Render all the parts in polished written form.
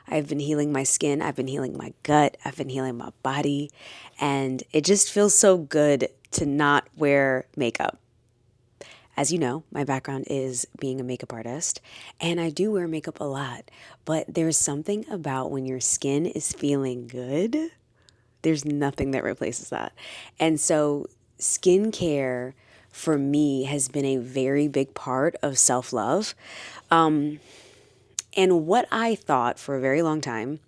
I've been healing my skin, I've been healing my gut, I've been healing my body, and it just feels so good to not wear makeup. As you know, my background is being a makeup artist, and I do wear makeup a lot, but there's something about when your skin is feeling good, there's nothing that replaces that. And so, skincare for me has been a very big part of self love. And what I thought for a very long time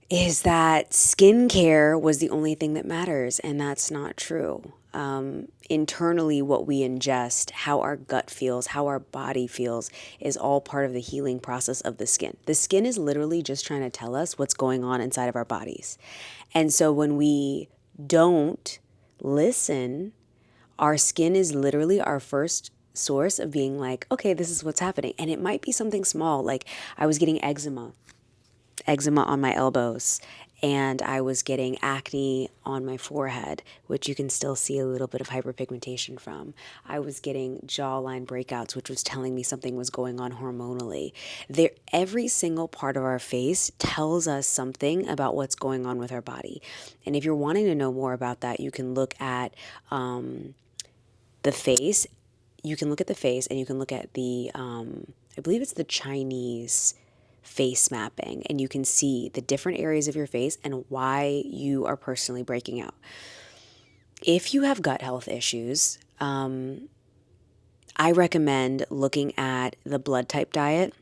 is that skincare was the only thing that matters, and that's not true. Internally, what we ingest, how our gut feels, how our body feels, is all part of the healing process of the skin. The skin is literally just trying to tell us what's going on inside of our bodies. And so when we don't listen, our skin is literally our first source of being like, okay, this is what's happening. And it might be something small, like I was getting eczema on my elbows, and I was getting acne on my forehead, which you can still see a little bit of hyperpigmentation from. I was getting jawline breakouts, which was telling me something was going on hormonally. Every single part of our face tells us something about what's going on with our body. And if you're wanting to know more about that, you can look at the face. You can look at the face, and you can look at I believe it's the Chinese face mapping, and you can see the different areas of your face and why you are personally breaking out. If you have gut health issues, I recommend looking at the blood type diet.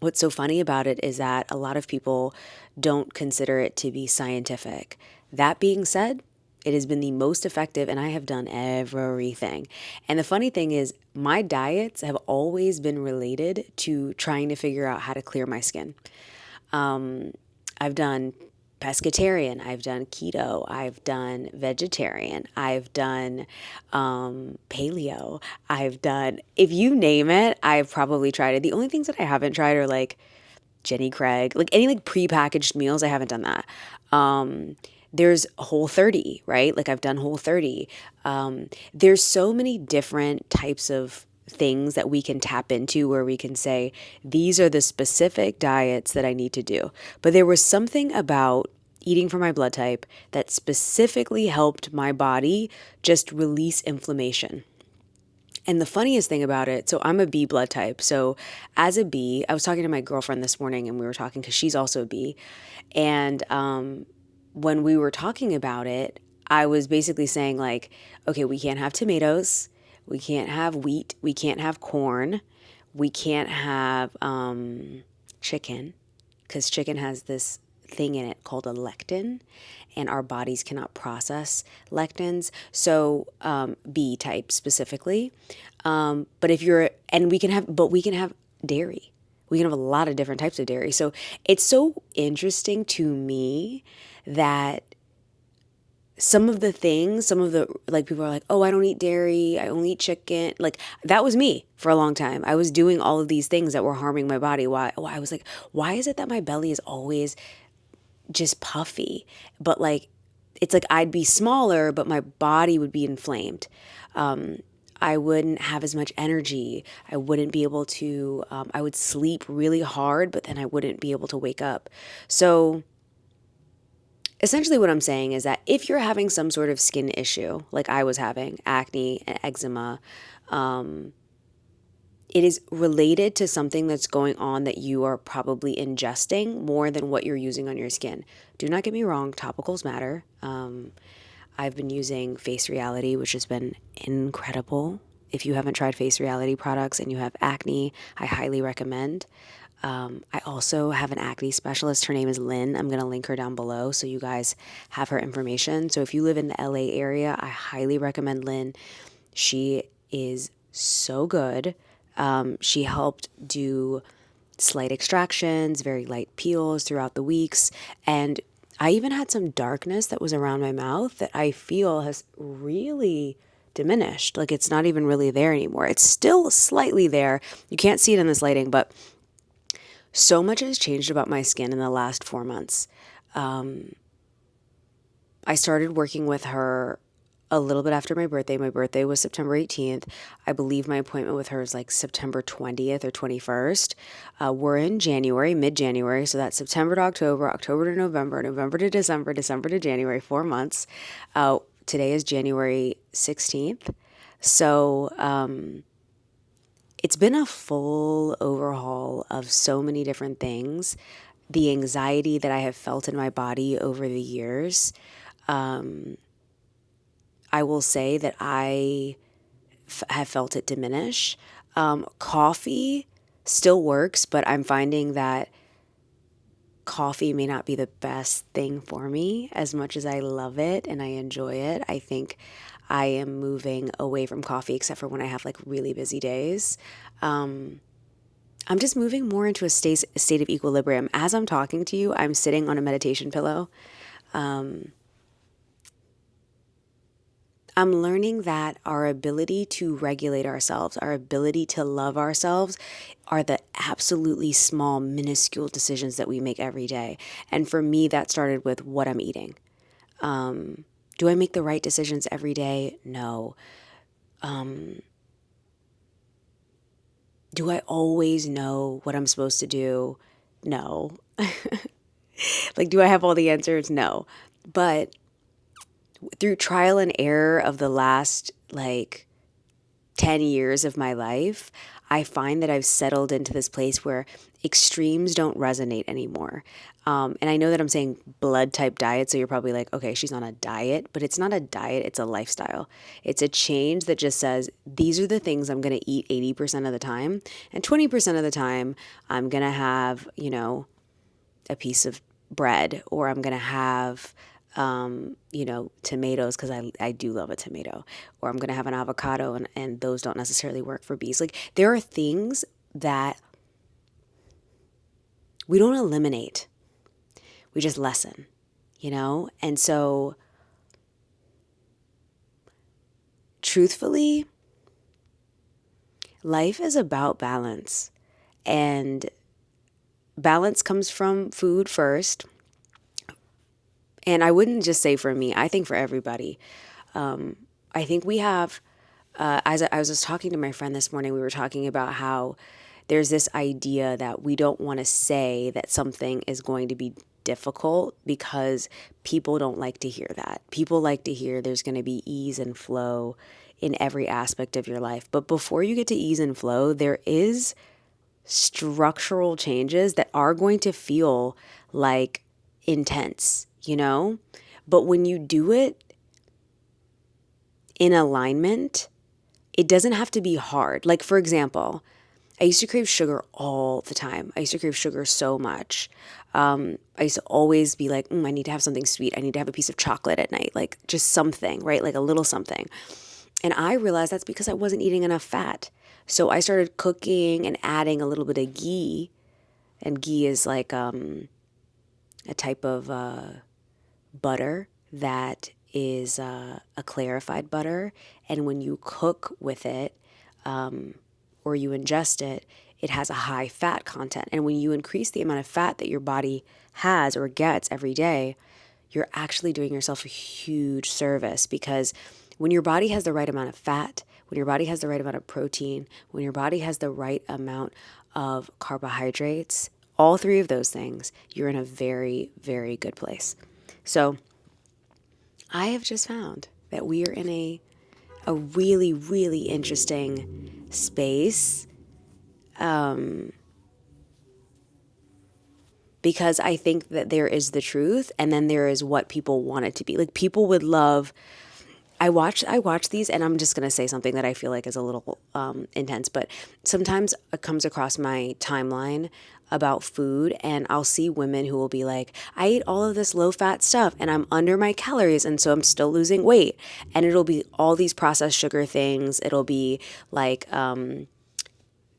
What's so funny about it is that a lot of people don't consider it to be scientific. That being said, it has been the most effective, and I have done everything. And the funny thing is, my diets have always been related to trying to figure out how to clear my skin. I've done pescatarian, I've done keto, I've done vegetarian, I've done paleo, I've done, if you name it, I've probably tried it. The only things that I haven't tried are like Jenny Craig, like any like prepackaged meals, I haven't done that. There's Whole30, right? Like I've done Whole30. There's so many different types of things that we can tap into where we can say, these are the specific diets that I need to do. But there was something about eating for my blood type that specifically helped my body just release inflammation. And the funniest thing about it, so I'm a B blood type. So as a B, I was talking to my girlfriend this morning, and we were talking because she's also a B. And when we were talking about it, I was basically saying like, okay, we can't have tomatoes, we can't have wheat, we can't have corn, we can't have chicken, because chicken has this thing in it called a lectin, and our bodies cannot process lectins. So B type specifically. But if you're, and we can have dairy. We can have a lot of different types of dairy. So it's so interesting to me that some of the like people are like, oh, I don't eat dairy, I only eat chicken. Like that was me for a long time. I was doing all of these things that were harming my body. Why I was like, why is it that my belly is always just puffy? But like, it's like I'd be smaller, but my body would be inflamed. I wouldn't have as much energy. I wouldn't be able to, I would sleep really hard, but then I wouldn't be able to wake up. So essentially what I'm saying is that if you're having some sort of skin issue, like I was having, acne and eczema, it is related to something that's going on that you are probably ingesting more than what you're using on your skin. Do not get me wrong, topicals matter. I've been using Face Reality, which has been incredible. If you haven't tried Face Reality products and you have acne, I highly recommend. I also have an acne specialist. Her name is Lynn. I'm going to link her down below so you guys have her information. So if you live in the LA area, I highly recommend Lynn. She is so good. She helped do slight extractions, very light peels throughout the weeks. And I even had some darkness that was around my mouth that I feel has really diminished. Like it's not even really there anymore. It's still slightly there. You can't see it in this lighting, but so much has changed about my skin in the last 4 months. I started working with her a little bit after my birthday. My birthday was September 18th. I believe my appointment with her is like September 20th or 21st. We're in January, mid-January, so that's September to October, October to November, November to December, December to January, 4 months. Today is January 16th. So it's been a full overhaul of so many different things. The anxiety that I have felt in my body over the years, I will say that have felt it diminish. Coffee still works, but I'm finding that coffee may not be the best thing for me as much as I love it and I enjoy it. I think I am moving away from coffee, except for when I have like really busy days. I'm just moving more into a state of equilibrium. As I'm talking to you, I'm sitting on a meditation pillow. I'm learning that our ability to regulate ourselves, our ability to love ourselves, are the absolutely small, minuscule decisions that we make every day. And for me, that started with what I'm eating. Do I make the right decisions every day? No. Do I always know what I'm supposed to do? No. Like, do I have all the answers? No. But through trial and error of the last like 10 years of my life, I find that I've settled into this place where extremes don't resonate anymore. And I know that I'm saying blood type diet, so you're probably like, okay, she's on a diet, but it's not a diet, it's a lifestyle. It's a change that just says, these are the things I'm going to eat 80% of the time. And 20% of the time, I'm going to have, a piece of bread, or I'm going to have, tomatoes, because I do love a tomato, or I'm going to have an avocado, and those don't necessarily work for bees. Like, there are things that we don't eliminate, we just lessen, And so, truthfully, life is about balance, and balance comes from food first. And I wouldn't just say for me, I think for everybody. I think we have, as I was just talking to my friend this morning, we were talking about how there's this idea that we don't want to say that something is going to be difficult because people don't like to hear that. People like to hear there's going to be ease and flow in every aspect of your life. But before you get to ease and flow, there is structural changes that are going to feel like intense, But when you do it in alignment, it doesn't have to be hard. Like, for example, I used to crave sugar all the time. I used to crave sugar so much. I used to always be like, I need to have something sweet. I need to have a piece of chocolate at night, like just something, right? Like a little something. And I realized that's because I wasn't eating enough fat. So I started cooking and adding a little bit of ghee. And ghee is like a type of butter that is a clarified butter. And when you cook with it, or you ingest it, it has a high fat content. And when you increase the amount of fat that your body has or gets every day, you're actually doing yourself a huge service, because when your body has the right amount of fat, when your body has the right amount of protein, when your body has the right amount of carbohydrates, all three of those things, you're in a very, very good place. So I have just found that we are in a really, really interesting space, because I think that there is the truth, and then there is what people want it to be. Like, people would love. I watch these, and I'm just going to say something that I feel like is a little intense, but sometimes it comes across my timeline about food, and I'll see women who will be like, I ate all of this low-fat stuff, and I'm under my calories, and so I'm still losing weight. And it'll be all these processed sugar things. It'll be like,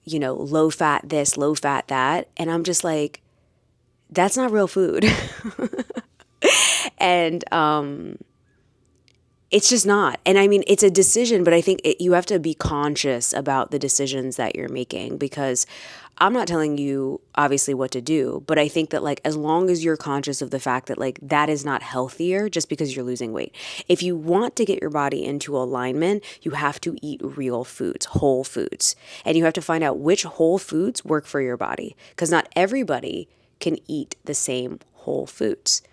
low-fat this, low-fat that. And I'm just like, that's not real food. And It's just not. And I mean, it's a decision, but I think you have to be conscious about the decisions that you're making, because I'm not telling you obviously what to do, but I think that like as long as you're conscious of the fact that like that is not healthier just because you're losing weight. If you want to get your body into alignment, you have to eat real foods, whole foods. And you have to find out which whole foods work for your body, because not everybody can eat the same whole foods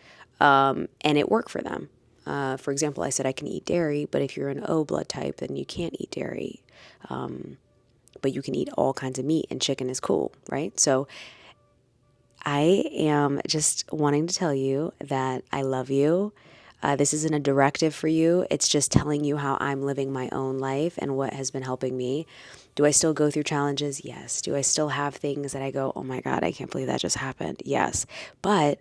and it worked for them. For example, I said I can eat dairy, but if you're an O blood type, then you can't eat dairy. But you can eat all kinds of meat, and chicken is cool, right? So I am just wanting to tell you that I love you. This isn't a directive for you. It's just telling you how I'm living my own life and what has been helping me. Do I still go through challenges? Yes. Do I still have things that I go, oh my God, I can't believe that just happened? Yes. But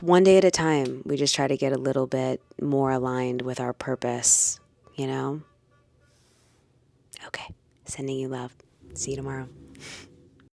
one day at a time, we just try to get a little bit more aligned with our purpose, you know? Okay. Sending you love. See you tomorrow.